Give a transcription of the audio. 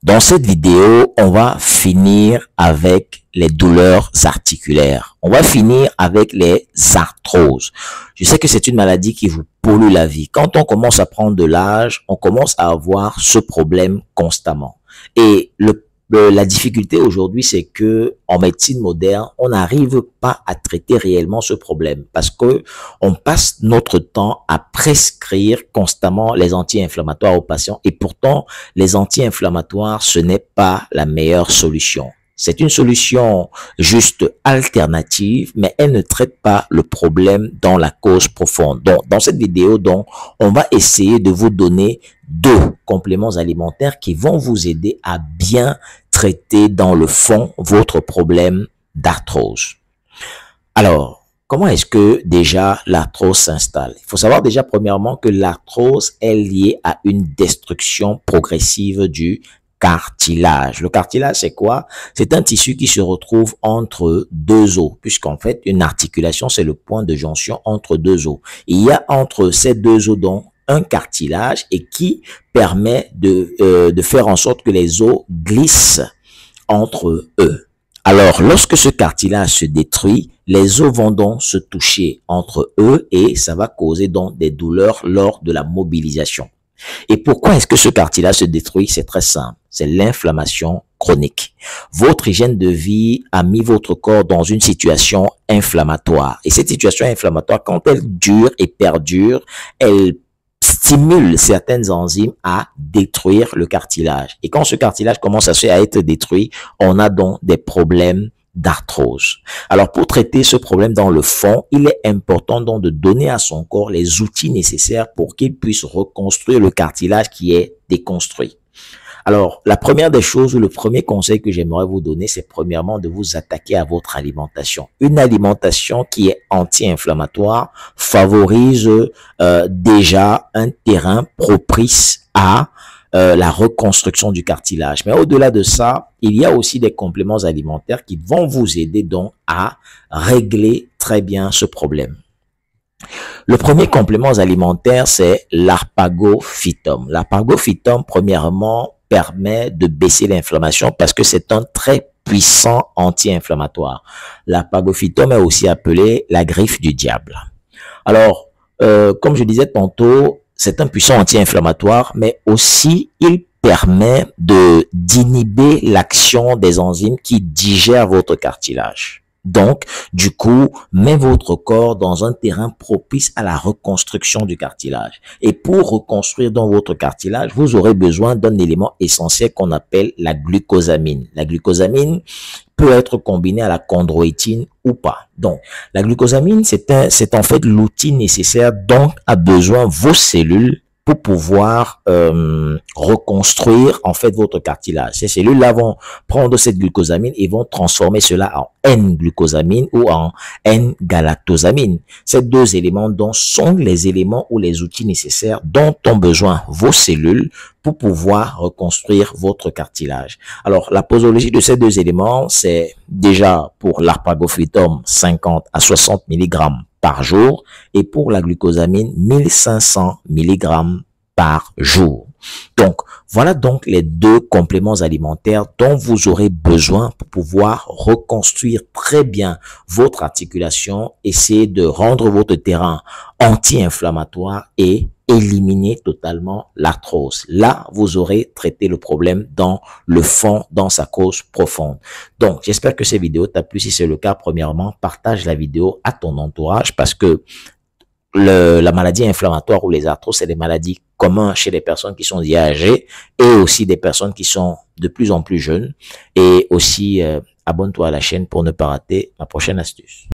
Dans cette vidéo, on va finir avec les douleurs articulaires. On va finir avec les arthroses. Je sais que c'est une maladie qui vous pollue la vie. Quand on commence à prendre de l'âge, on commence à avoir ce problème constamment. Et la difficulté aujourd'hui, c'est que en médecine moderne, on n'arrive pas à traiter réellement ce problème parce que on passe notre temps à prescrire constamment les anti-inflammatoires aux patients et pourtant, les anti-inflammatoires, ce n'est pas la meilleure solution. C'est une solution juste alternative, mais elle ne traite pas le problème dans la cause profonde. Donc, dans cette vidéo, on va essayer de vous donner 2 compléments alimentaires qui vont vous aider à bien traiter dans le fond votre problème d'arthrose. Alors, comment est-ce que déjà l'arthrose s'installe? Il faut savoir déjà premièrement que l'arthrose est liée à une destruction progressive du cartilage. Le cartilage, c'est quoi? C'est un tissu qui se retrouve entre 2 os, puisqu'en fait, une articulation, c'est le point de jonction entre 2 os. Il y a entre ces 2 os donc un cartilage et qui permet de faire en sorte que les os glissent entre eux. Alors, lorsque ce cartilage se détruit, les os vont donc se toucher entre eux et ça va causer donc des douleurs lors de la mobilisation. Et pourquoi est-ce que ce cartilage se détruit? C'est très simple, c'est l'inflammation chronique. Votre hygiène de vie a mis votre corps dans une situation inflammatoire. Et cette situation inflammatoire, quand elle dure et perdure, elle stimule certaines enzymes à détruire le cartilage. Et quand ce cartilage commence à être détruit, on a donc des problèmes d'arthrose. Alors, pour traiter ce problème dans le fond, il est important donc de donner à son corps les outils nécessaires pour qu'il puisse reconstruire le cartilage qui est déconstruit. Alors, la première des choses ou le premier conseil que j'aimerais vous donner, c'est premièrement de vous attaquer à votre alimentation. Une alimentation qui est anti-inflammatoire favorise déjà un terrain propice à la reconstruction du cartilage. Mais au-delà de ça, il y a aussi des compléments alimentaires qui vont vous aider donc à régler très bien ce problème. Le premier complément alimentaire, c'est l'arpagophytum. L'arpagophytum, premièrement, permet de baisser l'inflammation parce que c'est un très puissant anti-inflammatoire. L'arpagophytum est aussi appelé la griffe du diable. Alors, comme je disais tantôt, c'est un puissant anti-inflammatoire, mais aussi il permet d'inhiber l'action des enzymes qui digèrent votre cartilage. Donc, du coup, met votre corps dans un terrain propice à la reconstruction du cartilage. Et pour reconstruire dans votre cartilage, vous aurez besoin d'un élément essentiel qu'on appelle la glucosamine. La glucosamine peut être combinée à la chondroïtine ou pas. Donc, la glucosamine, c'est en fait l'outil nécessaire dont a besoin vos cellules pour pouvoir reconstruire en fait votre cartilage. Ces cellules-là vont prendre cette glucosamine et vont transformer cela en N-glucosamine ou en N-galactosamine. Ces 2 éléments donc sont les éléments ou les outils nécessaires dont ont besoin vos cellules pour pouvoir reconstruire votre cartilage. Alors, la posologie de ces 2 éléments, c'est déjà pour l'arpagophytum 50 à 60 mg par jour et pour la glucosamine 1500 mg par jour. Donc, voilà donc les 2 compléments alimentaires dont vous aurez besoin pour pouvoir reconstruire très bien votre articulation, essayer de rendre votre terrain anti-inflammatoire et éliminer totalement l'arthrose. Là, vous aurez traité le problème dans le fond, dans sa cause profonde. Donc, j'espère que cette vidéo t'a plu. Si c'est le cas, premièrement, partage la vidéo à ton entourage parce que la maladie inflammatoire ou les arthroses, c'est des maladies communes chez les personnes qui sont âgées et aussi des personnes qui sont de plus en plus jeunes. Et aussi, abonne-toi à la chaîne pour ne pas rater ma prochaine astuce.